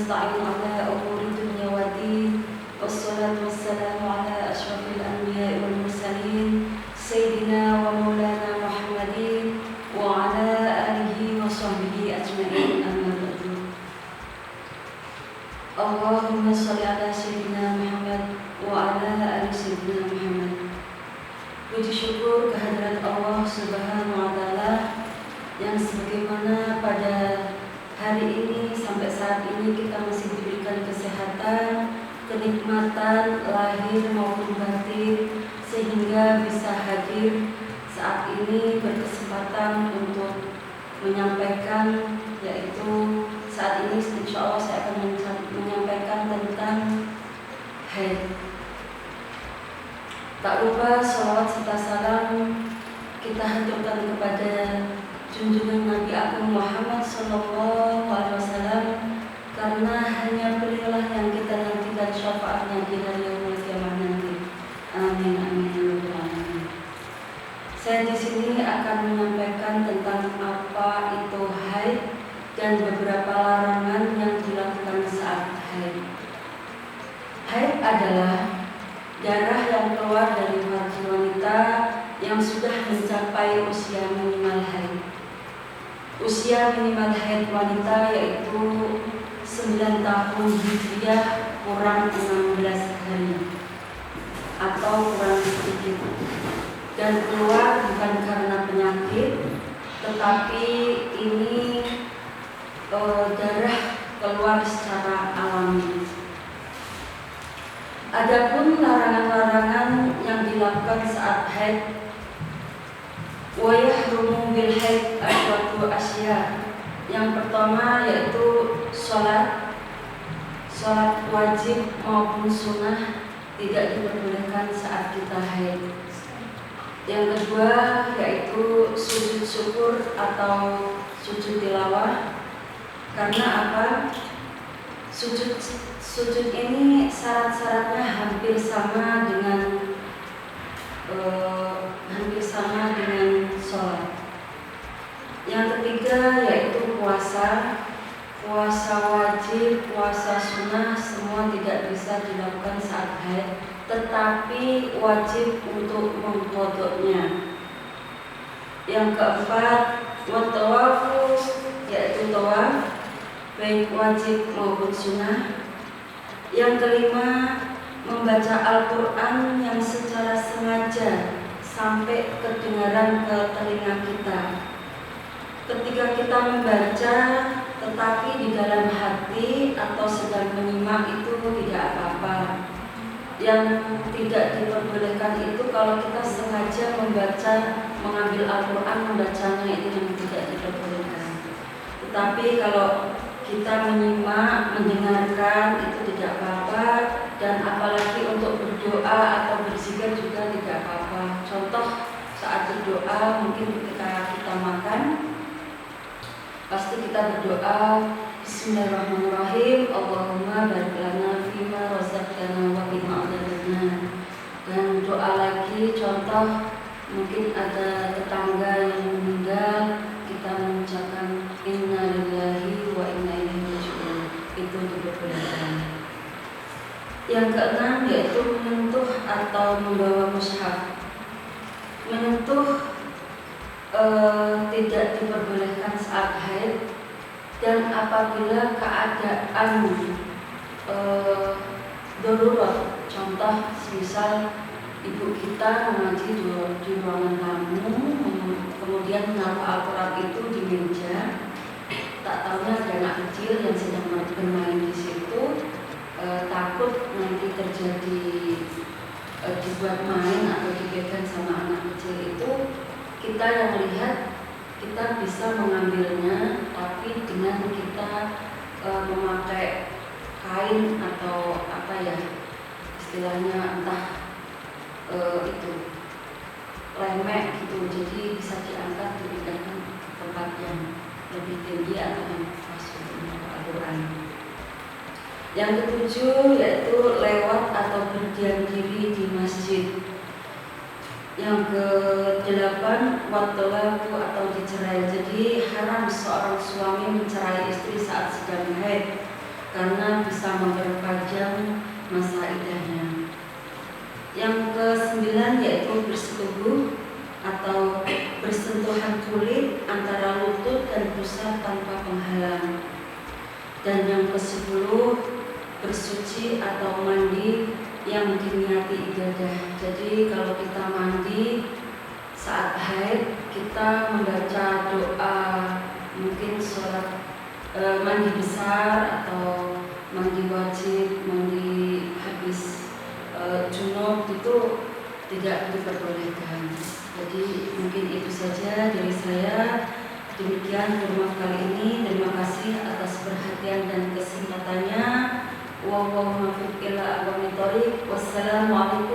نستعين على أمور الدنيا والدين والصلاة والسلام على أشرف الأنبياء والمرسلين سيدنا ومولانا محمد وعلى آله وصحبه أجمعين أما بعد. اللهم صل على سيدنا Muhammad wa ala ali sayyidina Muhammad. Puji syukur kehadirat Allah Subhanahu wa taala yang sebagaimana pada hari ini sampai saat ini kita masih diberikan kesehatan, kenikmatan lahir maupun batin sehingga bisa hadir saat ini berkesempatan untuk menyampaikan, yaitu saat ini insya Allah saya akan menyampaikan tentang haid. Tak lupa sholawat serta salam kita haturkan kepada junjungan Nabi Agung Muhammad Sallallahu Alaihi Wasallam, karena hanya beliaulah yang kita nantikan syafaatnya di hari yaumul qiyamah nanti. Amin amin ya rabbal alamin. Saya di sini akan menyampaikan tentang apa itu haid dan beberapa larangan yang dilakukan saat haid. Haid adalah darah yang keluar dari farji wanita yang sudah mencapai usia minimal haid. Usia minimal haid wanita yaitu 9 tahun hijriah kurang 16 hari atau kurang sedikit, dan keluar bukan karena penyakit, tetapi ini darah keluar secara alami. Adapun larangan-larangan yang dilakukan saat haid, wa yahrumu bil haid aswatu asya. Yang pertama yaitu sholat wajib maupun sunnah tidak diperbolehkan saat kita haid. Yang kedua yaitu sujud syukur atau sujud tilawah. Karena apa? Sujud ini syarat-syaratnya hampir sama dengan sholat. Yang ketiga yaitu puasa wajib, puasa sunnah semua tidak bisa dilakukan saat haid, tetapi wajib untuk mengqodoknya. Yang keempat wattawafu, yaitu tawaf baik wajib maupun sunnah. Yang kelima, membaca Al-Quran yang secara sengaja sampai kedengaran ke telinga kita. Ketika kita membaca tetapi di dalam hati atau sedang menyimak itu tidak apa-apa. Yang tidak diperbolehkan itu kalau kita sengaja membaca, mengambil Al-Quran, membacanya itu yang tidak diperbolehkan. Tetapi kalau kita menyimak, mendengarkan itu tidak apa-apa, dan apalagi untuk berdoa atau berzikir juga tidak apa-apa. Contoh saat berdoa mungkin ketika kita makan, pasti kita berdoa Bismillahirrahmanirrahim, Allahumma barik lana fima razaqtana wa qina adzabannar. Dan doa lagi, contoh mungkin ada tetangga yang meninggal, kita mengucapkan inna lillahi wa inna ilaihi raji'un. Itu diperbolehkan. Yang keenam yaitu menyentuh atau membawa mushaf. Menyentuh tidak diperbolehkan saat haid, dan apabila keadaan darurat, contoh misal ibu kita mengaji di ruangan tamu, kemudian menaruh Al-Quran itu di meja, tak tahunya ada anak kecil yang sedang bermain di situ, takut nanti terjadi dibuat main atau dipegang sama anak kecil itu, kita yang lihat kita bisa mengambilnya, tapi dengan kita memakai kain atau apa ya istilahnya, entah itu remek gitu, jadi bisa diangkat dipindahkan ke tempat yang lebih tinggi atau yang masuk Al-Quran. Yang ketujuh yaitu lewat atau berdiam diri di masjid. Yang ke-8 wattalaku atau dicerai. Jadi haram seorang suami mencerai istri saat sedang haid, karena Dan yang ke-10, bersuci atau mandi yang diniati ibadah. Jadi kalau kita mandi saat haid, kita membaca doa, mungkin sholat mandi besar atau mandi wajib, mandi habis junub itu tidak diperbolehkan. Jadi mungkin itu saja dari saya. Demikian firman kali ini. Terima kasih atas perhatian dan kesempatannya. Wassalamualaikum